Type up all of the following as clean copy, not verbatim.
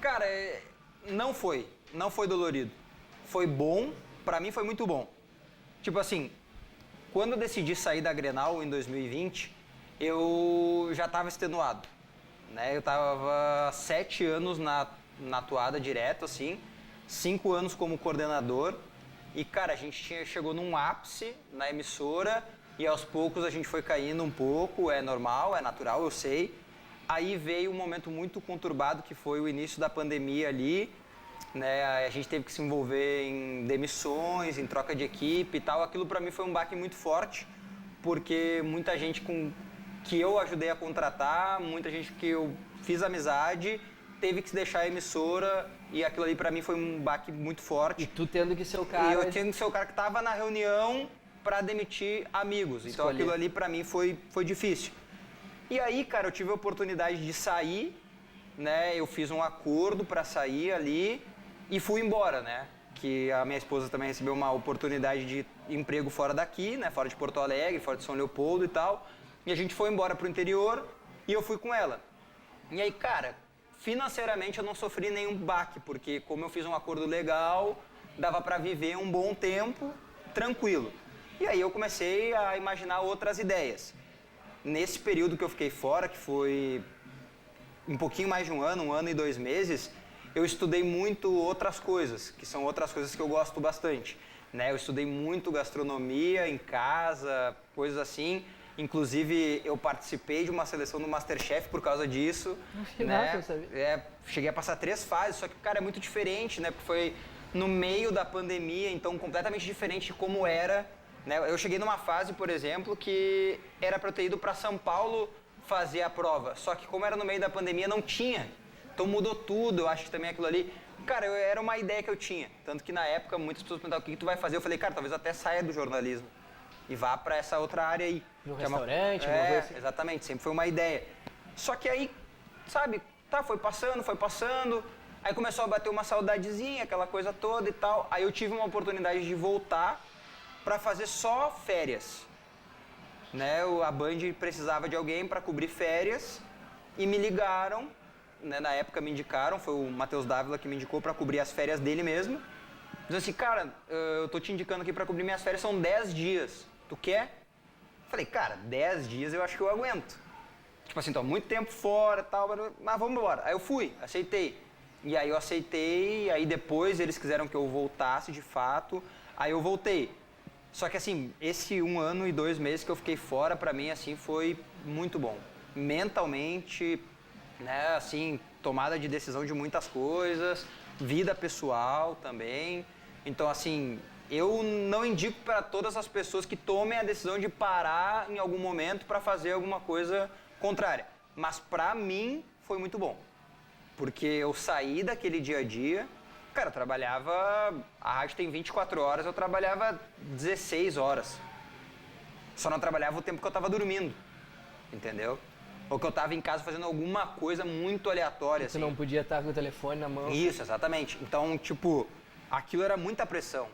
Cara, não foi dolorido. Foi bom, pra mim foi muito bom. Tipo assim, quando eu decidi sair da Grenal em 2020, eu já tava extenuado, né? Eu tava 7 anos na atuada direto, assim, 5 anos como coordenador. E, cara, a gente chegou num ápice na emissora e aos poucos a gente foi caindo um pouco, é normal, é natural, eu sei. Aí veio um momento muito conturbado que foi o início da pandemia ali, né? A gente teve que se envolver em demissões, em troca de equipe e tal. Aquilo pra mim foi um baque muito forte, porque muita gente que eu ajudei a contratar, muita gente que eu fiz amizade, teve que se deixar a emissora e aquilo ali pra mim foi um baque muito forte. E tu tendo que ser o cara... E eu tendo que ser o cara que tava na reunião pra demitir amigos. Então aquilo ali pra mim foi difícil. E aí, cara, eu tive a oportunidade de sair, né? Eu fiz um acordo pra sair ali e fui embora, né? Que a minha esposa também recebeu uma oportunidade de emprego fora daqui, né? Fora de Porto Alegre, fora de São Leopoldo e tal. E a gente foi embora pro interior e eu fui com ela. E aí, cara, financeiramente eu não sofri nenhum baque, porque como eu fiz um acordo legal, dava pra viver um bom tempo, tranquilo. E aí eu comecei a imaginar outras ideias. Nesse período que eu fiquei fora, que foi um pouquinho mais de um ano e 2 meses, eu estudei muito outras coisas, que são outras coisas que eu gosto bastante, né? Eu estudei muito gastronomia em casa, coisas assim. Inclusive, eu participei de uma seleção do MasterChef por causa disso. Que né? massa, eu sabia. Cheguei a passar 3 fases, só que, cara, é muito diferente, né? Porque foi no meio da pandemia, então completamente diferente de como era, né? Eu cheguei numa fase, por exemplo, que era pra eu ter ido pra São Paulo fazer a prova, só que como era no meio da pandemia, não tinha. Então mudou tudo, eu acho que também aquilo ali... Cara, era uma ideia que eu tinha, tanto que na época muitas pessoas perguntavam o que tu vai fazer, eu falei, cara, talvez até saia do jornalismo e vá pra essa outra área aí. No restaurante, uma coisa assim. Exatamente, sempre foi uma ideia. Só que aí, sabe, foi passando, aí começou a bater uma saudadezinha, aquela coisa toda e tal. Aí eu tive uma oportunidade de voltar pra fazer só férias. Né? A Band precisava de alguém pra cobrir férias e me ligaram, né? Na época me indicaram, foi o Matheus Dávila que me indicou pra cobrir as férias dele mesmo. Dizendo assim, cara, eu tô te indicando aqui pra cobrir minhas férias, são 10 dias. Tu quer? Falei, cara, 10 dias eu acho que eu aguento. Tipo assim, tô muito tempo fora e tal, mas vamos embora. Aí eu fui, aceitei. E aí eu aceitei, aí depois eles quiseram que eu voltasse de fato, aí eu voltei. Só que assim, esse 1 ano e 2 meses que eu fiquei fora, pra mim, assim, foi muito bom. Mentalmente, né, assim, tomada de decisão de muitas coisas, vida pessoal também. Então, assim, eu não indico para todas as pessoas que tomem a decisão de parar em algum momento para fazer alguma coisa contrária. Mas pra mim foi muito bom, porque eu saí daquele dia a dia. Cara, eu trabalhava, a rádio tem 24 horas, eu trabalhava 16 horas. Só não trabalhava o tempo que eu tava dormindo, entendeu? Ou que eu tava em casa fazendo alguma coisa muito aleatória, assim. Você não podia estar com o telefone na mão. Isso, exatamente. Então, tipo, aquilo era muita pressão.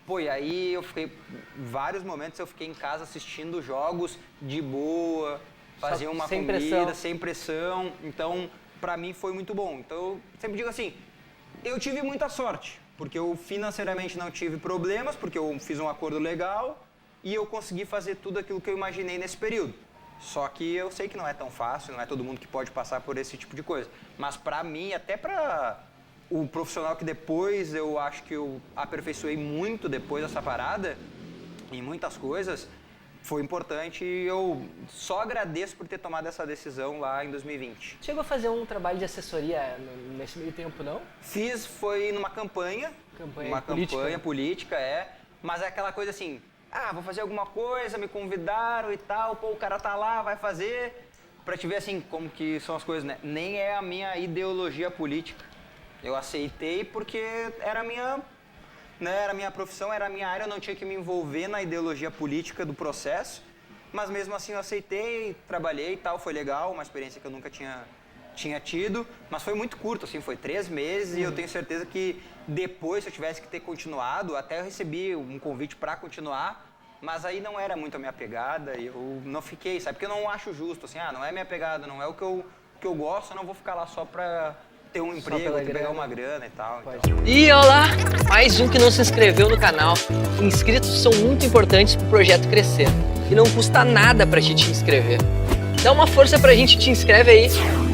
Pô, e aí eu fiquei, vários momentos eu fiquei em casa assistindo jogos de boa, fazia uma sem comida, pressão. sem pressão. Então, pra mim foi muito bom. Então, eu sempre digo assim, eu tive muita sorte, porque eu financeiramente não tive problemas, porque eu fiz um acordo legal e eu consegui fazer tudo aquilo que eu imaginei nesse período. Só que eu sei que não é tão fácil, não é todo mundo que pode passar por esse tipo de coisa. Mas pra mim, até pra o profissional que depois eu acho que eu aperfeiçoei muito depois dessa parada, em muitas coisas, foi importante e eu só agradeço por ter tomado essa decisão lá em 2020. Chegou a fazer um trabalho de assessoria nesse meio tempo, não? Fiz, foi numa campanha política, mas é aquela coisa assim, vou fazer alguma coisa, me convidaram e tal, pô, o cara tá lá, vai fazer, pra te ver assim, como que são as coisas, né? Nem é a minha ideologia política. Eu aceitei porque era a minha, né, era a minha profissão, era a minha área, eu não tinha que me envolver na ideologia política do processo, mas mesmo assim eu aceitei, trabalhei e tal, foi legal, uma experiência que eu nunca tinha tido, mas foi muito curto, assim, foi 3 meses e eu tenho certeza que depois, se eu tivesse que ter continuado, até eu recebi um convite para continuar, mas aí não era muito a minha pegada e eu não fiquei, sabe? Porque eu não acho justo, assim, não é minha pegada, não é o que eu gosto, eu não vou ficar lá só pra ter um emprego, pela ter que pegar grana. uma grana e tal. Pode. Então. E olá, mais um que não se inscreveu no canal. Inscritos são muito importantes pro projeto crescer. E não custa nada pra gente te inscrever. Dá uma força pra gente, te inscreve aí.